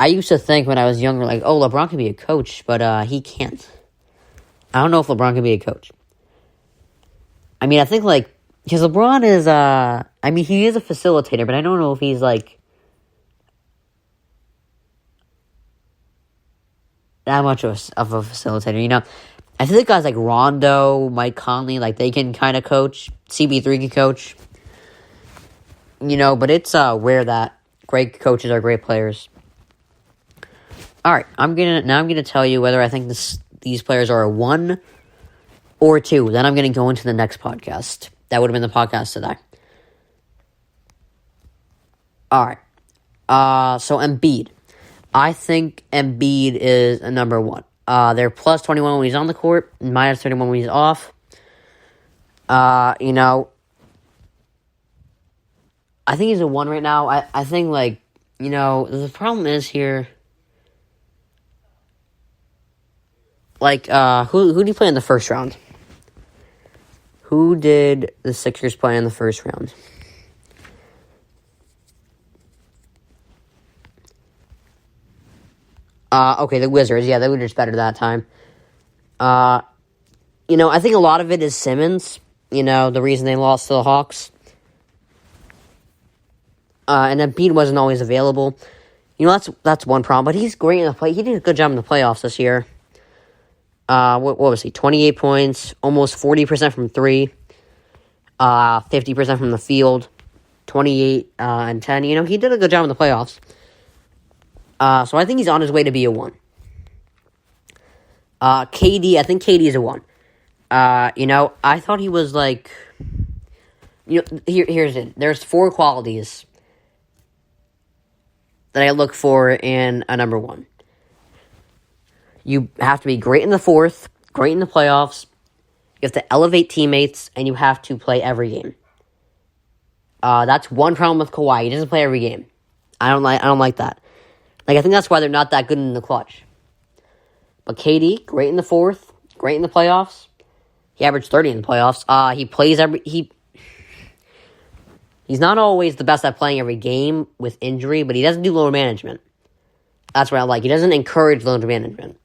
I used to think when I was younger, like, oh, LeBron can be a coach, but he can't. I don't know if LeBron can be a coach. I mean, I think, like, because LeBron is, I mean, he is a facilitator, but I don't know if he's, like, that much of a facilitator, you know? I think guys like Rondo, Mike Conley, like, they can kind of coach. CP3 can coach. You know, but it's rare that great coaches are great players. All right, I'm gonna tell you whether I think these players are a 1 or a 2. Then I'm gonna go into the next podcast. That would have been the podcast today. All right. So Embiid. I think Embiid is a number 1. They're plus 21 when he's on the court, minus 31 when he's off. You know, I think he's a 1 right now. I think, like, you know, the problem is here. Like, who did he play in the first round? Who did the Sixers play in the first round? Okay, the Wizards. Yeah, they were just better that time. You know, I think a lot of it is Simmons. You know, the reason they lost to the Hawks. And Embiid wasn't always available. You know, that's one problem. But he's great in the play. He did a good job in the playoffs this year. What was he? 28 points, almost 40% from 3, 50% from the field, 28 and 10. You know, he did a good job in the playoffs. So I think he's on his way to be a 1. KD, I think KD is a 1. You know, I thought he was like, you know, here's it. There's 4 qualities that I look for in a number 1. You have to be great in the fourth, great in the playoffs. You have to elevate teammates, and you have to play every game. That's one problem with Kawhi. He doesn't play every game. I don't like that. Like, I think that's why they're not that good in the clutch. But KD, great in the fourth, great in the playoffs. He averaged 30 in the playoffs. He plays He's not always the best at playing every game with injury, but he doesn't do load management. That's what I like. He doesn't encourage load management.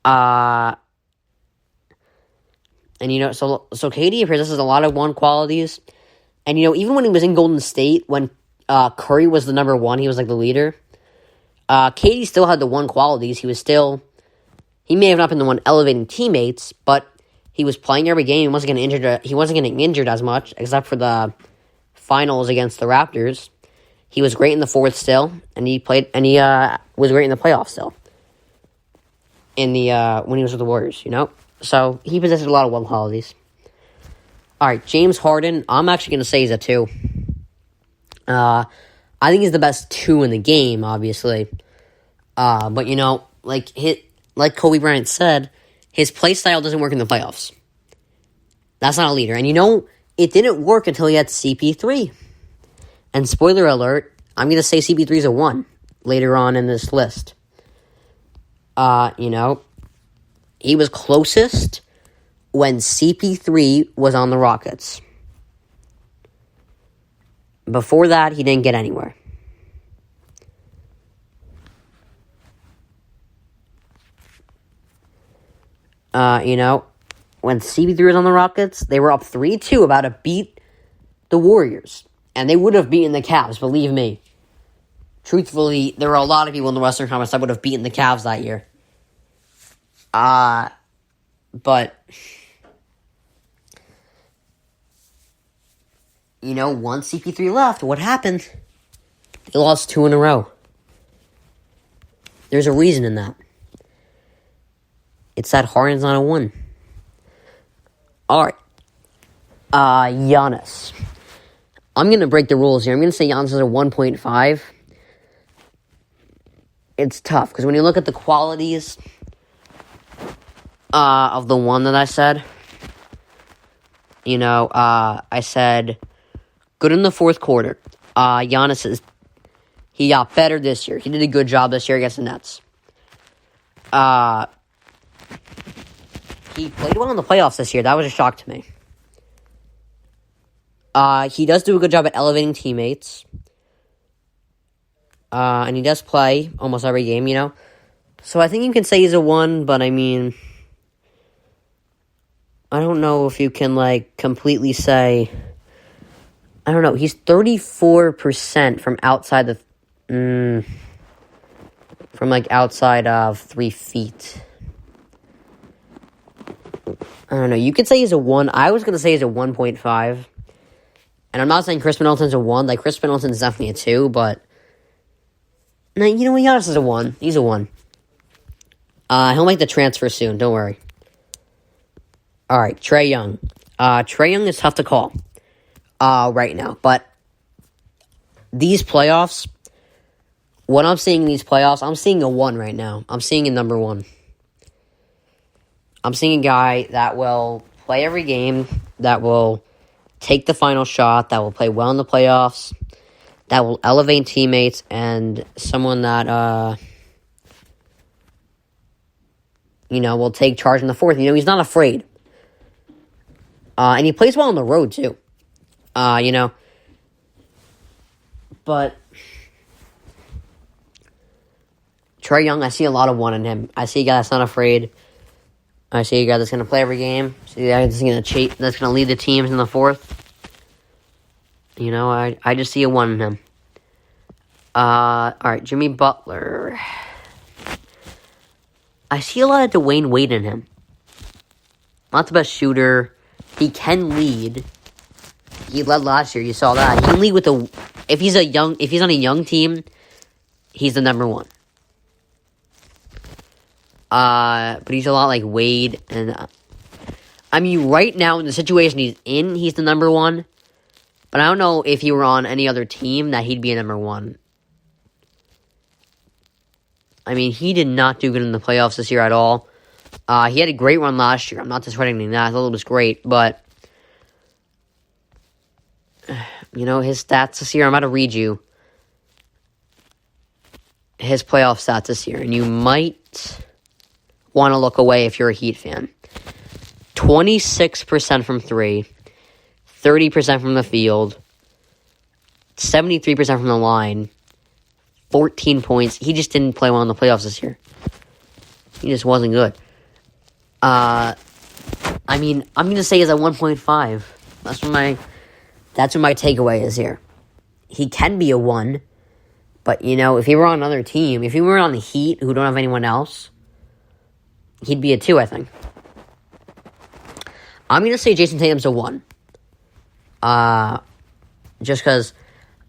And, you know, so KD possesses a lot of 1 qualities. And, you know, even when he was in Golden State, when Curry was the number 1, he was, like, the leader. KD still had the 1 qualities. He may have not been the one elevating teammates, but he was playing every game. He wasn't getting injured as much, except for the finals against the Raptors. He was great in the fourth still, and he was great in the playoffs still. When he was with the Warriors, you know? So, he possesses a lot of 1 qualities. Alright, James Harden, I'm actually going to say he's a 2. I think he's the best 2 in the game, obviously. But, you know, like Kobe Bryant said, his play style doesn't work in the playoffs. That's not a leader. And, you know, it didn't work until he had CP3. And spoiler alert, I'm going to say CP3 is a 1 later on in this list. You know, he was closest when CP3 was on the Rockets. Before that, he didn't get anywhere. You know, when CP3 was on the Rockets, they were up 3-2, about to beat the Warriors. And they would have beaten the Cavs, believe me. Truthfully, there were a lot of people in the Western Conference that would have beaten the Cavs that year. But, you know, once CP3 left, what happened? They lost 2 in a row. There's a reason in that. It's that Harden's not a 1. Alright. Giannis. I'm going to break the rules here. I'm going to say Giannis is a 1.5. It's tough, because when you look at the qualities of the 1 that I said, you know, I said good in the fourth quarter. Giannis he got better this year. He did a good job this year against the Nets. He played well in the playoffs this year. That was a shock to me. He does do a good job at elevating teammates. And he does play almost every game, you know. So I think you can say he's a 1, but I mean, I don't know if you can, like, completely say, I don't know, he's 34% from outside from, like, outside of 3 feet. I don't know, you could say he's a 1. I was going to say he's a 1.5. And I'm not saying Chris Middleton's a 1. Like, Chris Middleton's definitely a 2, but no, you know, Giannis is a 1. He's a 1. He'll make the transfer soon, don't worry. Alright, Trae Young. Trae Young is tough to call right now, but these playoffs, what I'm seeing in these playoffs, I'm seeing a 1 right now. I'm seeing a number 1. I'm seeing a guy that will play every game, that will take the final shot, that will play well in the playoffs, that will elevate teammates, and someone that, you know, will take charge in the fourth. You know, he's not afraid. And he plays well on the road, too. You know. But Trae Young, I see a lot of 1 in him. I see a guy that's not afraid. I see a guy that's going to play every game. I see a guy that's going to lead the teams in the fourth. You know, I just see a 1 in him. All right, Jimmy Butler. I see a lot of Dwayne Wade in him. Not the best shooter. He can lead. He led last year. You saw that. He can lead with if he's on a young team, he's the number 1. But he's a lot like Wade, and I mean, right now in the situation he's in, he's the number 1. But I don't know if he were on any other team that he'd be a number 1. I mean, he did not do good in the playoffs this year at all. He had a great run last year. I'm not discrediting that. I thought it was great, but you know, his stats this year, I'm about to read you his playoff stats this year, and you might want to look away if you're a Heat fan. 26% from 3, 30% from the field, 73% from the line, 14 points. He just didn't play well in the playoffs this year. He just wasn't good. I mean, I'm going to say he's at 1.5. That's what my takeaway is here. He can be a 1, but, you know, if he were on another team, if he were on the Heat, who don't have anyone else, he'd be a 2, I think. I'm going to say Jason Tatum's a 1. Just because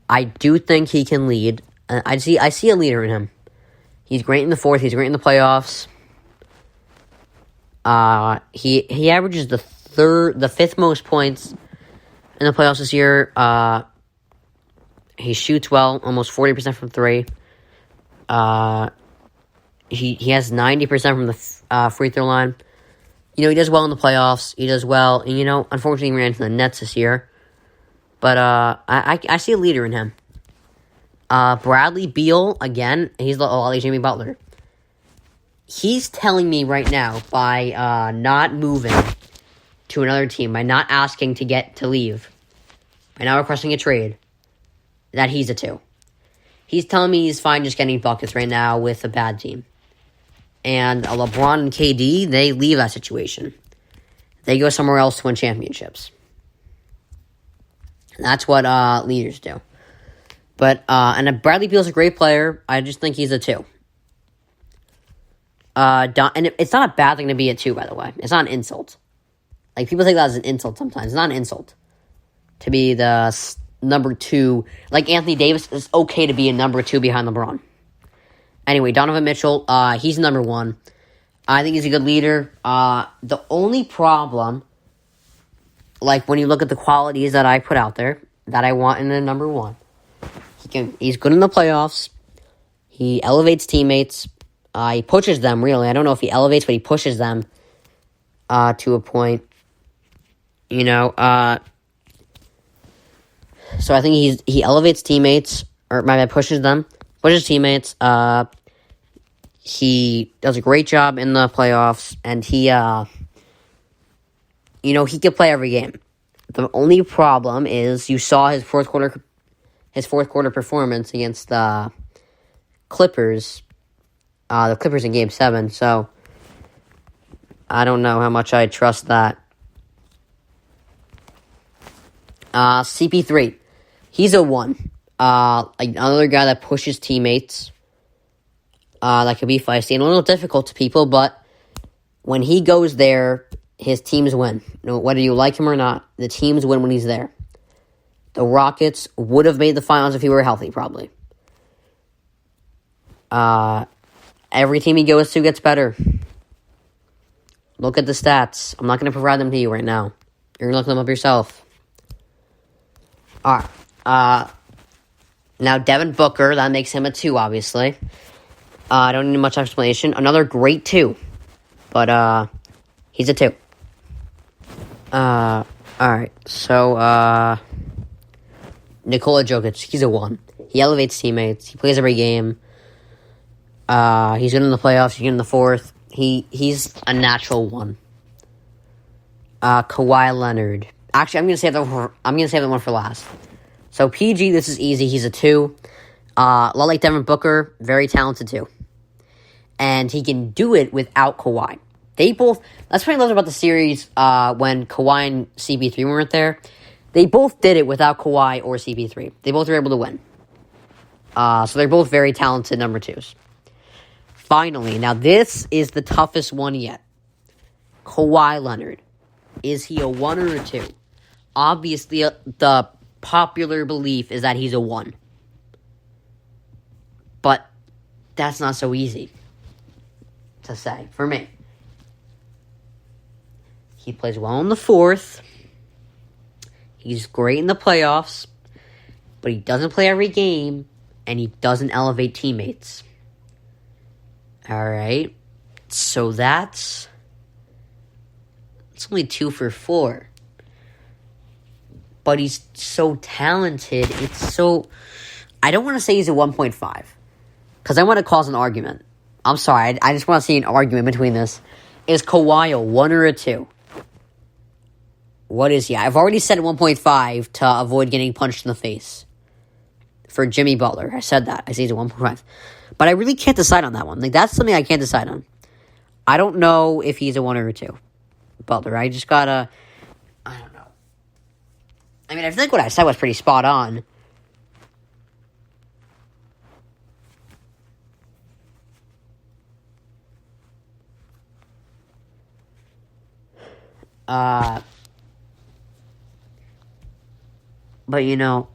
I do think he can lead. I see a leader in him. He's great in the fourth. He's great in the playoffs. He averages the 5th most points in the playoffs this year. He shoots well, almost 40% from 3. He has 90% from the free throw line. You know, he does well in the playoffs. He does well. And, you know, unfortunately, he ran into the Nets this year. But I see a leader in him. Bradley Beal, again, he's a lot like Jimmy Butler. He's telling me right now, by not moving to another team, by not asking to leave, by not requesting a trade, that he's a 2. He's telling me he's fine just getting buckets right now with a bad team. And LeBron and KD, they leave that situation. They go somewhere else to win championships. That's what leaders do. But, and Bradley Beal's a great player. I just think he's a 2. And it's not a bad thing to be a 2, by the way. It's not an insult. Like, people take that as an insult sometimes. It's not an insult to be the number 2. Like, Anthony Davis, it's okay to be a number 2 behind LeBron. Anyway, Donovan Mitchell, he's number 1. I think he's a good leader. The only problem, like, when you look at the qualities that I put out there, that I want in a number 1, he's good in the playoffs. He elevates teammates. He pushes them, really. I don't know if he elevates, but he pushes them to a point. You know, so I think he elevates teammates, or pushes them, pushes teammates. He does a great job in the playoffs, and he can play every game. The only problem is you saw his fourth quarter performance against the Clippers. The Clippers in Game 7, so I don't know how much I trust that. CP3. He's a 1. Another guy that pushes teammates. That could be feisty and a little difficult to people, but when he goes there, his teams win. Whether you like him or not, the teams win when he's there. The Rockets would have made the finals if he were healthy, probably. Every team he goes to gets better. Look at the stats. I'm not going to provide them to you right now. You're going to look them up yourself. Alright. Now, Devin Booker, that makes him a 2, obviously. I don't need much explanation. Another great 2. But, he's a 2. Alright. So, Nikola Jokic, he's a 1. He elevates teammates. He plays every game. He's good in the playoffs. He's good in the fourth. He's a natural 1. Kawhi Leonard. Actually, I'm gonna save the one for last. So PG, this is easy. He's a 2. A lot like Devin Booker, very talented 2, and he can do it without Kawhi. They both. That's what I loved about the series. When Kawhi and CP3 weren't there, they both did it without Kawhi or CP3. They both were able to win. So they're both very talented number 2s. Finally, now this is the toughest one yet. Kawhi Leonard. Is he a 1 or a 2? Obviously, the popular belief is that he's a 1. But that's not so easy to say, for me. He plays well in the fourth. He's great in the playoffs. But he doesn't play every game. And he doesn't elevate teammates. Alright. So it's only 2 for 4. But he's so talented. I don't want to say he's a 1.5. Because I want to cause an argument. I'm sorry. I just want to see an argument between this. Is Kawhi a 1 or a 2? What is he? I've already said 1.5 to avoid getting punched in the face. For Jimmy Butler. I said that. I say he's a 1.5. But I really can't decide on that one. Like, that's something I can't decide on. I don't know if he's a 1 or a 2. Butler. I just gotta... I don't know. I mean, I think what I said was pretty spot on. But, you know...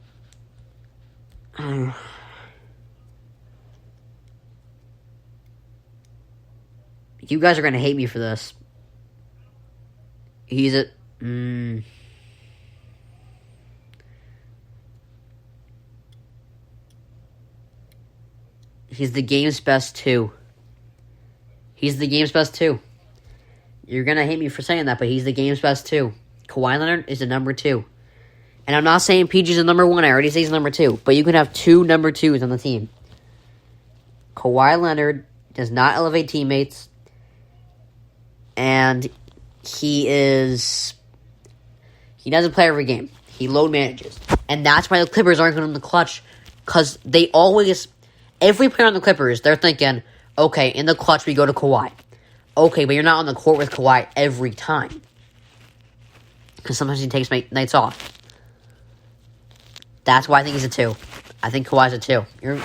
you guys are going to hate me for this. He's a... He's the game's best 2. He's the game's best 2. You're going to hate me for saying that, but he's the game's best 2. Kawhi Leonard is the number 2. And I'm not saying PG's the number 1. I already say he's number 2. But you can have 2 number 2s on the team. Kawhi Leonard does not elevate teammates. And he doesn't play every game. He load manages. And that's why the Clippers aren't going to win the clutch. Because they always... Every player on the Clippers, they're thinking, okay, in the clutch we go to Kawhi. Okay, but you're not on the court with Kawhi every time. Because sometimes he takes nights off. That's why I think he's a 2. I think Kawhi's a 2. You're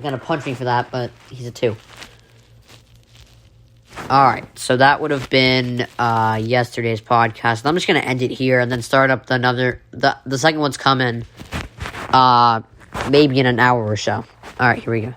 going to punch me for that, but he's a 2. Alright, so that would have been yesterday's podcast. I'm just going to end it here and then start up the second one's coming maybe in an hour or so. Alright, here we go.